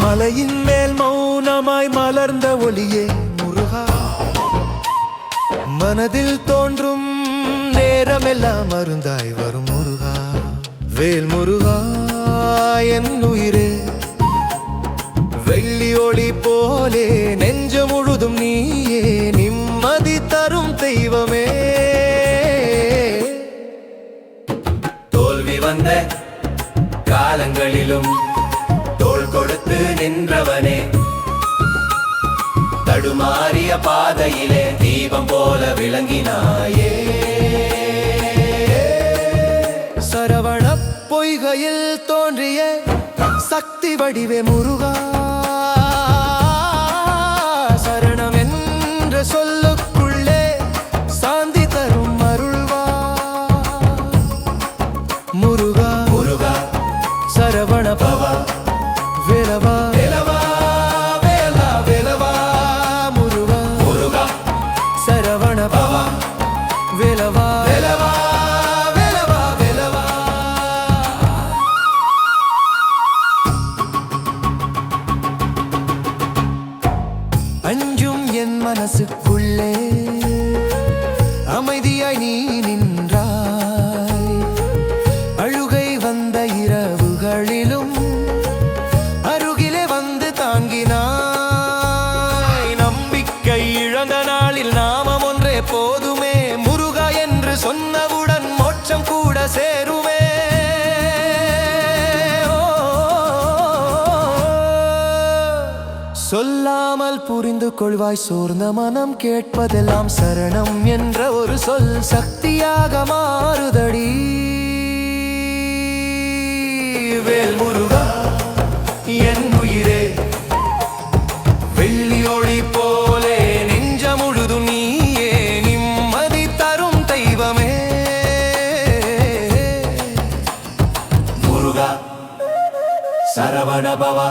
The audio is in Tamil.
மலையின் மேல் மௌனமாய் மலர்ந்த ஒளியே முருகா, மனதில் தோன்றும் நேரமெல்லாம் மருந்தாய் வரும் முருகா. வேல் முருகா என் உயிரே, வெள்ளி ஒளி போலே நெஞ்ச முழுதும் நீயே, நிம்மதி தரும் தெய்வமே. தோல்வி வந்த காலங்களிலும் தோள் கொடுத்து நின்றவனே, தடுமாறிய பாதையிலே தீபம் போல விளங்கினாயே. சரவண பொய்கையில் தோன்றிய சக்தி வடிவே முருகா, சரணம் என்ற சொல்லுக்குள்ளே சாந்தி தரும் அருள்வா. முருகா முருகா சரவண பவா வேலவா வேலவா வேலா வேலவா, முருகா முருகா சரவண பவா வேலவா வேலவா வேலவா வேலவா. அஞ்சும் என் மனசுக்குள்ளே அமைதியாய் நீ நின்றாய், அழுகை வந்த இரவுகளிலும் அருகிலே வந்து தாங்கினாய். நம்பிக்கை இழந்த நாளில் நாமம் ஒன்றே போதுமே, முருகா என்று சொன்னவுடன் மோட்சம் கூட சேருமே. சொல்லாமல் புரிந்து கொள்வாய், சோர்ந்த மனம் கேட்பதெல்லாம் சரணம் என்ற ஒரு சொல் சக்தியாக மாறுதடி. வேல் முருகா என் உயிரே, வெள்ளி ஒளி போலே நெஞ்ச முழுதும் நீயே, நிம்மதி தரும் தெய்வமே. முருகா சரவண பவா